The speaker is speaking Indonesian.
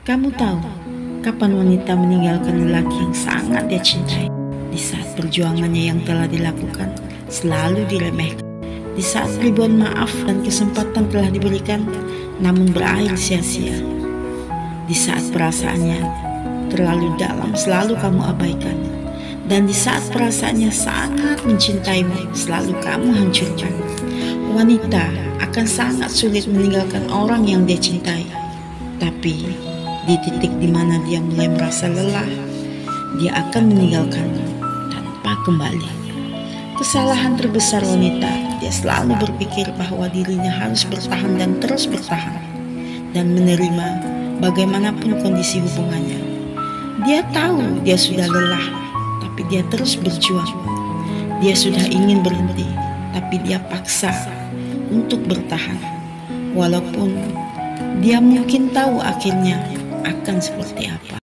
Kamu tahu kapan wanita meninggalkan lelaki yang sangat dia cintai? Di saat perjuangannya yang telah dilakukan selalu diremehkan. Di saat ribuan maaf dan kesempatan telah diberikan namun berakhir sia-sia. Di saat perasaannya terlalu dalam selalu kamu abaikan. Dan di saat perasaannya sangat mencintaimu selalu kamu hancurkan. Wanita akan sangat sulit meninggalkan orang yang dia cintai. Tapi di titik dimana dia mulai merasa lelah, dia akan meninggalkanmu tanpa kembali. Kesalahan terbesar wanita, dia selalu berpikir bahwa dirinya harus bertahan dan terus bertahan, dan menerima bagaimanapun kondisi hubungannya. Dia tahu dia sudah lelah, tapi dia terus berjuang. Dia sudah ingin berhenti, tapi dia paksa untuk bertahan. Walaupun dia mungkin tahu akhirnya akan seperti apa.